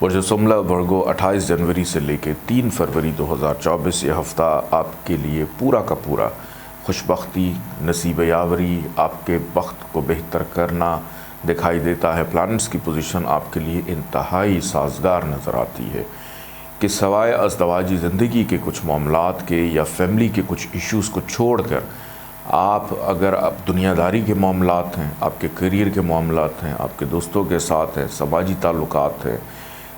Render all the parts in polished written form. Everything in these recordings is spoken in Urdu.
برج سملہ ورگو 28 جنوری سے لے کے 3 فروری 2024 یہ ہفتہ آپ کے لیے پورا کا پورا خوشبختی، نصیب یاوری، آپ کے وقت کو بہتر کرنا دکھائی دیتا ہے۔ پلانٹس کی پوزیشن آپ کے لیے انتہائی سازگار نظر آتی ہے کہ سوائے ازدواجی زندگی کے کچھ معاملات کے یا فیملی کے کچھ ایشوز کو چھوڑ کر آپ اگر دنیا داری کے معاملات ہیں، آپ کے کیریئر کے معاملات ہیں، آپ کے دوستوں کے ساتھ ہیں، سماجی تعلقات ہیں،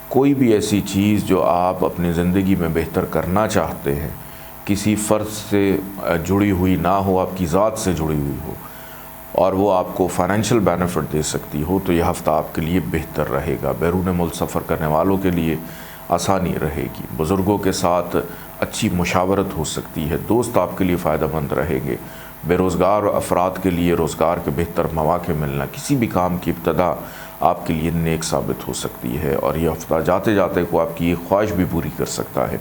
کوئی بھی ایسی چیز جو آپ اپنی زندگی میں بہتر کرنا چاہتے ہیں، کسی فرد سے جڑی ہوئی نہ ہو، آپ کی ذات سے جڑی ہوئی ہو اور وہ آپ کو فائنینشیل بینیفٹ دے سکتی ہو، تو یہ ہفتہ آپ کے لیے بہتر رہے گا۔ بیرون ملک سفر کرنے والوں کے لیے آسانی رہے گی، بزرگوں کے ساتھ اچھی مشاورت ہو سکتی ہے، دوست آپ کے لیے فائدہ مند رہیں گے، بے روزگار افراد کے لیے روزگار کے بہتر مواقع ملنا، کسی بھی کام کی ابتدا آپ کے لیے نیک ثابت ہو سکتی ہے اور یہ ہفتہ جاتے جاتے کو آپ کی ایک خواہش بھی پوری کر سکتا ہے۔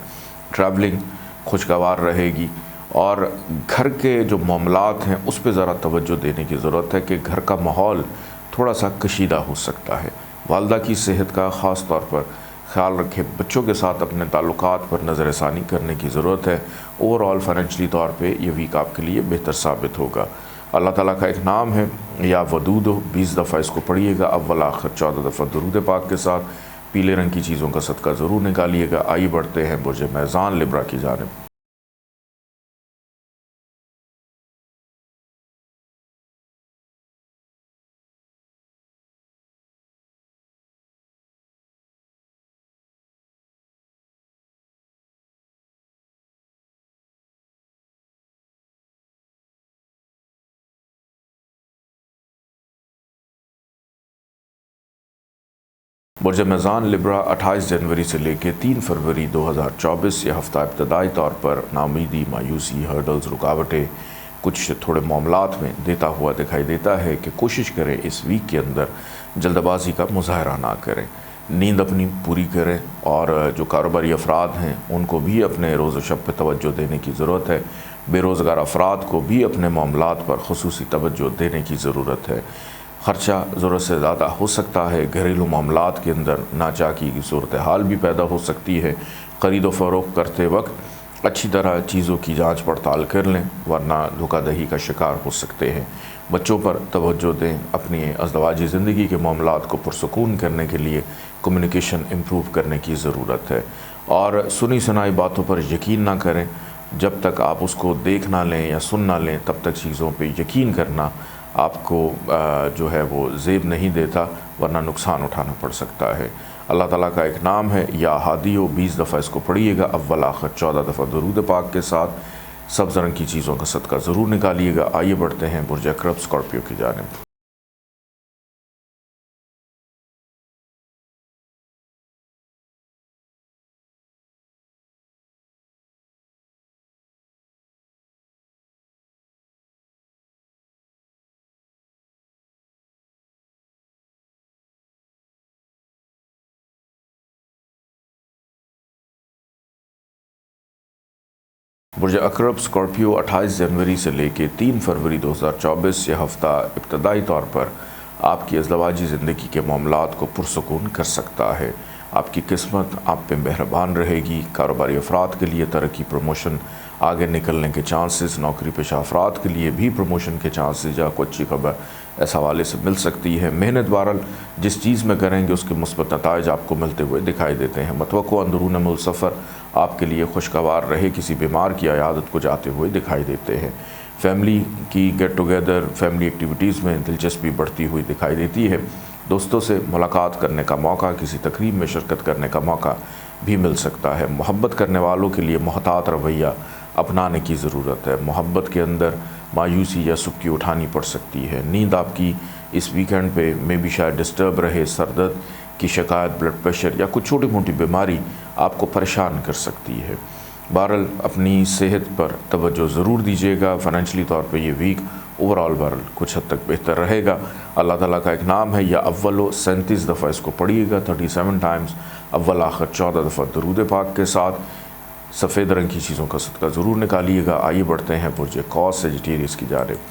ٹریولنگ خوشگوار رہے گی اور گھر کے جو معاملات ہیں اس پہ ذرا توجہ دینے کی ضرورت ہے کہ گھر کا ماحول تھوڑا سا کشیدہ ہو سکتا ہے۔ والدہ کی صحت کا خاص طور پر خیال رکھیں، بچوں کے ساتھ اپنے تعلقات پر نظر ثانی کرنے کی ضرورت ہے۔ اوور آل فائنینشلی طور پہ یہ ویک آپ کے لیے بہتر ثابت ہوگا۔ اللہ تعالیٰ کا ایک نام ہے یا ودود، 20 دفعہ اس کو پڑھیے گا، اول آخر 14 دفعہ درود پاک کے ساتھ۔ پیلے رنگ کی چیزوں کا صدقہ ضرور نکالیے گا۔ آئیے بڑھتے ہیں برج میزان لبرا کی جانب۔ برج میزان لبرا 28 جنوری سے لے کے 3 فروری 2024 یہ ہفتہ ابتدائی طور پر ناامیدی، مایوسی، ہرڈلز، رکاوٹیں کچھ تھوڑے معاملات میں دیتا ہوا دکھائی دیتا ہے کہ کوشش کریں اس ویک کے اندر جلد بازی کا مظاہرہ نہ کریں، نیند اپنی پوری کریں اور جو کاروباری افراد ہیں ان کو بھی اپنے روز و شب پہ توجہ دینے کی ضرورت ہے، بے روزگار افراد کو بھی اپنے معاملات پر خصوصی توجہ دینے کی ضرورت ہے۔ خرچہ ضرورت سے زیادہ ہو سکتا ہے، گھریلو معاملات کے اندر ناچاکی کی صورتحال بھی پیدا ہو سکتی ہے۔ خرید و فروخت کرتے وقت اچھی طرح چیزوں کی جانچ پڑتال کر لیں ورنہ دھوکہ دہی کا شکار ہو سکتے ہیں۔ بچوں پر توجہ دیں، اپنی ازدواجی زندگی کے معاملات کو پرسکون کرنے کے لیے کمیونیکیشن امپروو کرنے کی ضرورت ہے اور سنی سنائی باتوں پر یقین نہ کریں۔ جب تک آپ اس کو دیکھ نہ لیں یا سن نہ لیں تب تک چیزوں پہ یقین کرنا آپ کو جو ہے وہ زیب نہیں دیتا ورنہ نقصان اٹھانا پڑ سکتا ہے۔ اللہ تعالیٰ کا ایک نام ہے یا ہادیو، 20 دفعہ اس کو پڑھیے گا، اول آخر 14 دفعہ درود پاک کے ساتھ۔ سبز رنگ کی چیزوں کا صدقہ ضرور نکالیے گا۔ آئیے بڑھتے ہیں برج اکرب اسکارپیو کی جانب۔ برج اکرب اسکارپیو 28 جنوری سے لے کے 3 فروری 2024 یہ ہفتہ ابتدائی طور پر آپ کی ازدواجی زندگی کے معاملات کو پرسکون کر سکتا ہے۔ آپ کی قسمت آپ پہ مہربان رہے گی۔ کاروباری افراد کے لیے ترقی، پروموشن، آگے نکلنے کے چانسز، نوکری پیشہ افراد کے لیے بھی پروموشن کے چانسز یا کوئی اچھی خبر اس حوالے سے مل سکتی ہے۔ محنت بہرحال جس چیز میں کریں گے اس کے مثبت نتائج آپ کو ملتے ہوئے دکھائی دیتے ہیں۔ متوقع اندرون ملک سفر آپ کے لیے خوشگوار رہے، کسی بیمار کی عیادت کو جاتے ہوئے دکھائی دیتے ہیں۔ فیملی کی گیٹ ٹوگیدر، فیملی ایکٹیویٹیز میں دلچسپی بڑھتی ہوئی دکھائی دیتی ہے۔ دوستوں سے ملاقات کرنے کا موقع، کسی تقریب میں شرکت کرنے کا موقع بھی مل سکتا ہے۔ محبت کرنے والوں کے لیے محتاط رویہ اپنانے کی ضرورت ہے۔ محبت کے اندر مایوسی یا سستی اٹھانی پڑ سکتی ہے۔ نیند آپ کی اس ویکینڈ پہ میں بھی شاید ڈسٹرب رہے، سر درد کی شکایت، بلڈ پریشر یا کچھ چھوٹی موٹی بیماری آپ کو پریشان کر سکتی ہے۔ بہرحال اپنی صحت پر توجہ ضرور دیجیے گا۔ فائنینشلی طور پہ یہ ویک اوور آل بہرحال کچھ حد تک بہتر رہے گا۔ اللہ تعالیٰ کا ایک نام ہے یا اولو، 37 دفعہ اس کو پڑھیے گا، 37 ٹائمز، اول آخر 14 دفعہ درود پاک کے ساتھ۔ سفید رنگ کی چیزوں کا صدقہ ضرور نکالیے گا۔ آئیے بڑھتے ہیں برج قوس سیجیٹیریس کی جانب۔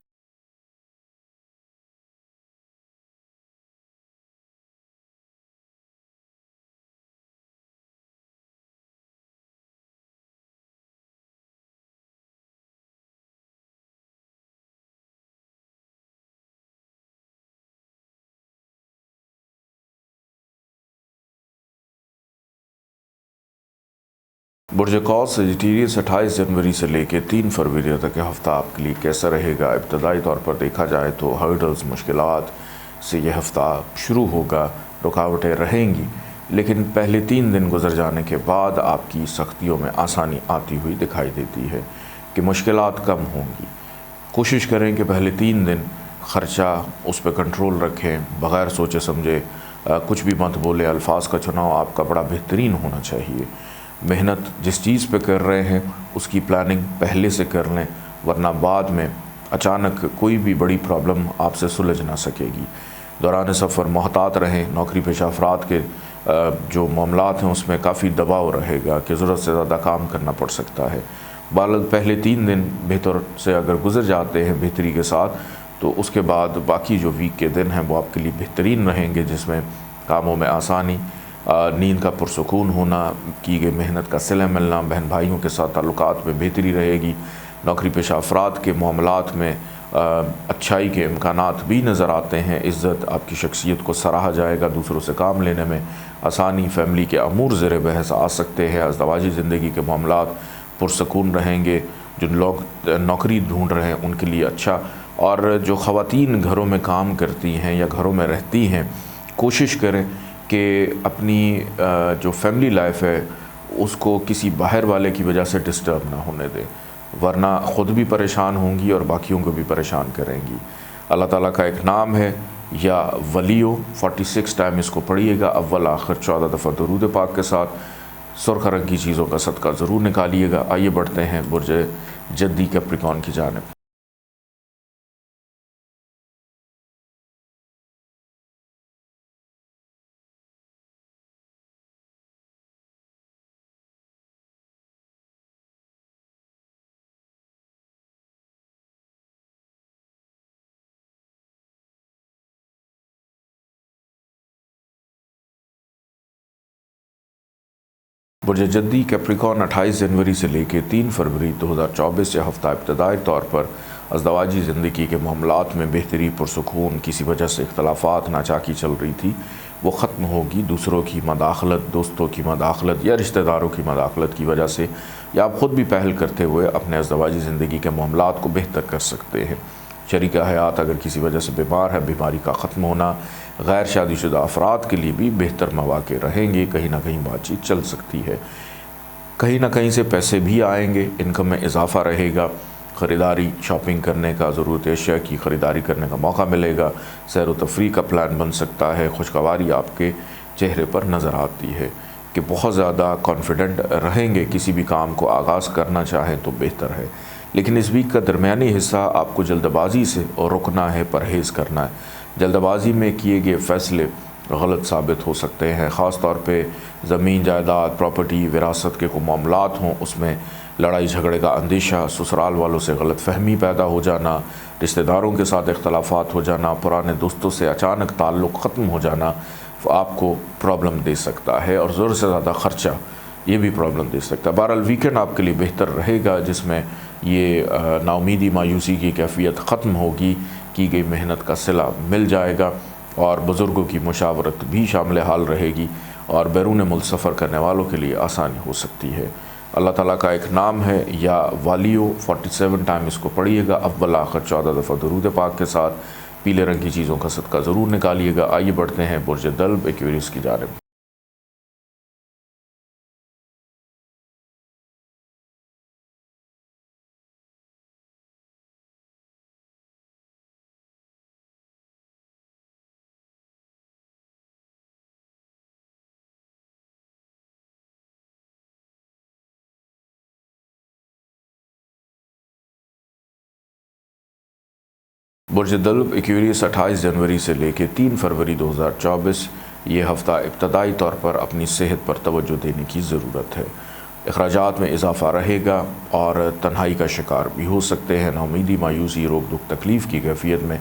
برج قوس سیجیٹیریس 28 جنوری سے لے کے 3 فروری تک کا ہفتہ آپ کے لیے کیسا رہے گا؟ ابتدائی طور پر دیکھا جائے تو ہرڈلز، مشکلات سے یہ ہفتہ شروع ہوگا، رکاوٹیں رہیں گی، لیکن پہلے 3 دن گزر جانے کے بعد آپ کی سختیوں میں آسانی آتی ہوئی دکھائی دیتی ہے کہ مشکلات کم ہوں گی۔ کوشش کریں کہ پہلے 3 دن خرچہ اس پہ کنٹرول رکھیں، بغیر سوچے سمجھے کچھ بھی مت بولے۔ الفاظ کا چناؤ آپ کا بڑا بہترین ہونا چاہیے۔ محنت جس چیز پہ کر رہے ہیں اس کی پلاننگ پہلے سے کر لیں، ورنہ بعد میں اچانک کوئی بھی بڑی پرابلم آپ سے سلجھ نہ سکے گی۔ دوران سفر محتاط رہیں۔ نوکری پیشہ افراد کے جو معاملات ہیں اس میں کافی دباؤ رہے گا کہ ضرورت سے زیادہ کام کرنا پڑ سکتا ہے۔ پہلے 3 دن بہتر سے اگر گزر جاتے ہیں بہتری کے ساتھ، تو اس کے بعد باقی جو ویک کے دن ہیں وہ آپ کے لیے بہترین رہیں گے، جس میں کاموں میں آسانی، نیند کا پرسکون ہونا، کی گئی محنت کا صلہ ملنا، بہن بھائیوں کے ساتھ تعلقات میں بہتری رہے گی۔ نوکری پیشہ افراد کے معاملات میں اچھائی کے امکانات بھی نظر آتے ہیں۔ عزت، آپ کی شخصیت کو سراہا جائے گا، دوسروں سے کام لینے میں آسانی، فیملی کے امور زیر بحث آ سکتے ہیں۔ ازدواجی زندگی کے معاملات پرسکون رہیں گے۔ جو لوگ نوکری ڈھونڈ رہے ہیں ان کے لیے اچھا، اور جو خواتین گھروں میں کام کرتی ہیں یا گھروں میں رہتی ہیں، کوشش کریں کہ اپنی جو فیملی لائف ہے اس کو کسی باہر والے کی وجہ سے ڈسٹرب نہ ہونے دیں، ورنہ خود بھی پریشان ہوں گی اور باقیوں کو بھی پریشان کریں گی۔ اللہ تعالیٰ کا ایک نام ہے یا ولیو، 46 ٹائم اس کو پڑھیے گا، اول آخر 14 دفعہ درود پاک کے ساتھ۔ سرخ رنگ کی چیزوں کا صدقہ ضرور نکالیے گا۔ آئیے بڑھتے ہیں برج جدی کیپریکون کی جانب۔ برج جدی کیپریکون 28 جنوری سے لے کے 3 فروری 2024 یہ ہفتہ ابتدائی طور پر ازدواجی زندگی کے معاملات میں بہتری، پرسکون، کسی وجہ سے اختلافات، ناچاکی چل رہی تھی وہ ختم ہوگی۔ دوسروں کی مداخلت، دوستوں کی مداخلت یا رشتہ داروں کی مداخلت کی وجہ سے، یا آپ خود بھی پہل کرتے ہوئے اپنے ازدواجی زندگی کے معاملات کو بہتر کر سکتے ہیں۔ شریک حیات اگر کسی وجہ سے بیمار ہے، بیماری کا ختم ہونا، غیر شادی شدہ افراد کے لیے بھی بہتر مواقع رہیں گے۔ کہیں نہ کہیں بات چیت چل سکتی ہے، کہیں نہ کہیں سے پیسے بھی آئیں گے، انکم میں اضافہ رہے گا۔ خریداری، شاپنگ کرنے کا، ضرورت اشیاء کی خریداری کرنے کا موقع ملے گا۔ سیر و تفریح کا پلان بن سکتا ہے۔ خوشگواری آپ کے چہرے پر نظر آتی ہے کہ بہت زیادہ کانفیڈنٹ رہیں گے۔ کسی بھی کام کو آغاز کرنا چاہیں تو بہتر ہے، لیکن اس ویک کا درمیانی حصہ آپ کو جلد بازی سے رکنا ہے، پرہیز کرنا ہے۔ جلد بازی میں کیے گئے فیصلے غلط ثابت ہو سکتے ہیں، خاص طور پہ زمین، جائیداد، پراپرٹی، وراثت کے کوئی معاملات ہوں، اس میں لڑائی جھگڑے کا اندیشہ، سسرال والوں سے غلط فہمی پیدا ہو جانا، رشتہ داروں کے ساتھ اختلافات ہو جانا، پرانے دوستوں سے اچانک تعلق ختم ہو جانا آپ کو پرابلم دے سکتا ہے، اور ضرورت سے زیادہ خرچہ یہ بھی پرابلم دے سکتا ہے۔ بہرحال ویکنڈ آپ کے لیے بہتر رہے گا، جس میں یہ نا امیدی، مایوسی کی کیفیت ختم ہوگی، کی گئی محنت کا صلہ مل جائے گا، اور بزرگوں کی مشاورت بھی شامل حال رہے گی، اور بیرون ملک سفر کرنے والوں کے لیے آسانی ہو سکتی ہے۔ اللہ تعالیٰ کا ایک نام ہے یا والیو، 47 ٹائم اس کو پڑھیے گا، اول آخر 14 دفعہ درود پاک کے ساتھ۔ پیلے رنگ کی چیزوں کا صدقہ ضرور نکالیے گا۔ آئیے بڑھتے ہیں برج دلو ایکویریس کی جانب۔ برج دلو ایکویریس 28 جنوری سے لے کے 3 فروری 2024 یہ ہفتہ ابتدائی طور پر اپنی صحت پر توجہ دینے کی ضرورت ہے۔ اخراجات میں اضافہ رہے گا اور تنہائی کا شکار بھی ہو سکتے ہیں۔ ناامیدی، مایوسی، روک دکھ، تکلیف کی کیفیت میں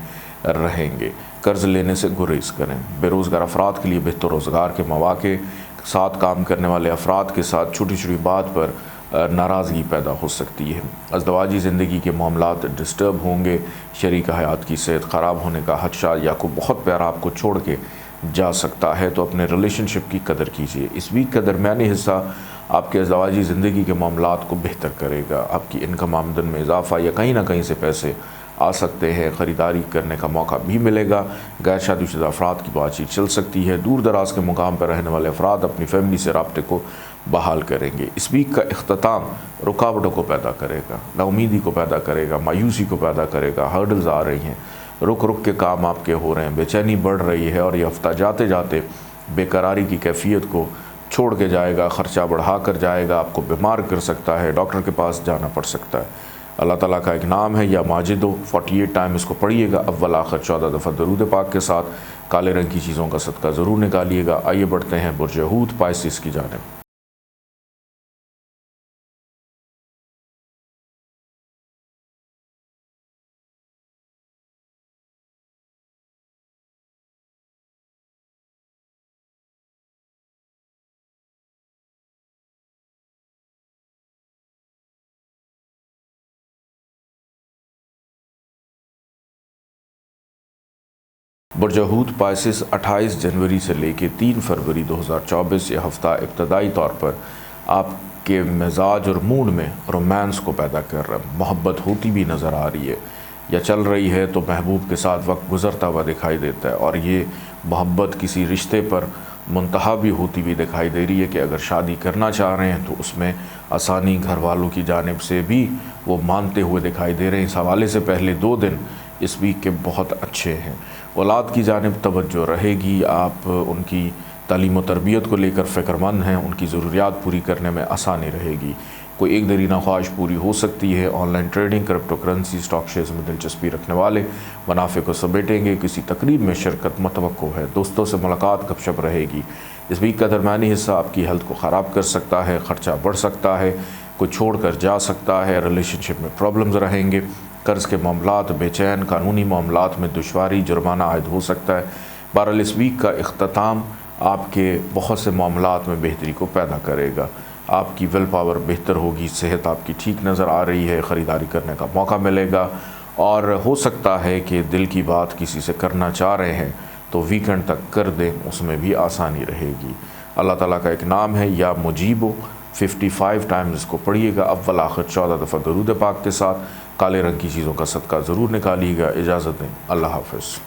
رہیں گے۔ قرض لینے سے گریز کریں۔ بے روزگار افراد کے لیے بہتر روزگار کے مواقع، ساتھ کام کرنے والے افراد کے ساتھ چھوٹی چھوٹی بات پر ناراضگی پیدا ہو سکتی ہے۔ ازدواجی زندگی کے معاملات ڈسٹرب ہوں گے۔ شریک حیات کی صحت خراب ہونے کا خدشہ، یا کوئی بہت پیارا آپ کو چھوڑ کے جا سکتا ہے، تو اپنے ریلیشن شپ کی قدر کیجیے۔ اس ویک کا درمیانی حصہ آپ کے ازدواجی زندگی کے معاملات کو بہتر کرے گا، آپ کی انکم آمدن میں اضافہ یا کہیں نہ کہیں سے پیسے آ سکتے ہیں، خریداری کرنے کا موقع بھی ملے گا، غیر شادی شدہ افراد کی بات چیت چل سکتی ہے، دور دراز کے مقام پر رہنے والے افراد اپنی فیملی سے رابطے کو بحال کریں گے۔ اس ویک کا اختتام رکاوٹوں کو پیدا کرے گا، نا امیدی کو پیدا کرے گا، مایوسی کو پیدا کرے گا، ہرڈلز آ رہی ہیں، رک رک کے کام آپ کے ہو رہے ہیں، بے چینی بڑھ رہی ہے اور یہ ہفتہ جاتے جاتے بے قراری کی کیفیت کو چھوڑ کے جائے گا، خرچہ بڑھا کر جائے گا، آپ کو بیمار کر سکتا ہے، ڈاکٹر کے پاس جانا پڑ سکتا ہے۔ اللہ تعالیٰ کا ایک نام ہے یا ماجدو، 48 ٹائم اس کو پڑھیے گا، اول آخر 14 دفعہ درود پاک کے ساتھ، کالے رنگ کی چیزوں کا صدقہ ضرور نکالیے گا۔ آئیے بڑھتے ہیں برج حوت پائسس کی جانب۔ برج حوت پائسس 28 جنوری سے لے کے 3 فروری 2024 یہ ہفتہ ابتدائی طور پر آپ کے مزاج اور موڈ میں رومانس کو پیدا کر رہا ہے، محبت ہوتی بھی نظر آ رہی ہے یا چل رہی ہے تو محبوب کے ساتھ وقت گزرتا ہوا دکھائی دیتا ہے، اور یہ محبت کسی رشتے پر منتہا بھی ہوتی بھی دکھائی دے رہی ہے کہ اگر شادی کرنا چاہ رہے ہیں تو اس میں آسانی گھر والوں کی جانب سے بھی وہ مانتے ہوئے دکھائی دے رہے ہیں۔ اس حوالے سے پہلے 2 دن اس ویک کے بہت اچھے ہیں، اولاد کی جانب توجہ رہے گی، آپ ان کی تعلیم و تربیت کو لے کر فکر مند ہیں، ان کی ضروریات پوری کرنے میں آسانی رہے گی، کوئی ایک دیرینہ خواہش پوری ہو سکتی ہے۔ On line trading, crypto currency, stock shares میں دلچسپی رکھنے والے منافع کو سمیٹیں گے، کسی تقریب میں شرکت متوقع ہے، دوستوں سے ملاقات گپ شپ رہے گی۔ اس ویک کا درمیانی حصہ آپ کی ہیلتھ کو خراب کر سکتا ہے، خرچہ بڑھ سکتا ہے، کوئی چھوڑ کر جا سکتا ہے، ریلیشن شپ میں پرابلمز رہیں گے، قرض کے معاملات بے چین، قانونی معاملات میں دشواری، جرمانہ عائد ہو سکتا ہے۔ بہرحال اس ویک کا اختتام آپ کے بہت سے معاملات میں بہتری کو پیدا کرے گا، آپ کی ول پاور بہتر ہوگی، صحت آپ کی ٹھیک نظر آ رہی ہے، خریداری کرنے کا موقع ملے گا، اور ہو سکتا ہے کہ دل کی بات کسی سے کرنا چاہ رہے ہیں تو ویکنڈ تک کر دیں، اس میں بھی آسانی رہے گی۔ اللہ تعالیٰ کا ایک نام ہے یا مجیبو، 55 ٹائمز اس کو پڑھیے گا، اول آخر 14 دفعہ درود پاک کے ساتھ، کالے رنگ کی چیزوں کا صدقہ ضرور نکالیے گا۔ اجازت دیں، اللہ حافظ۔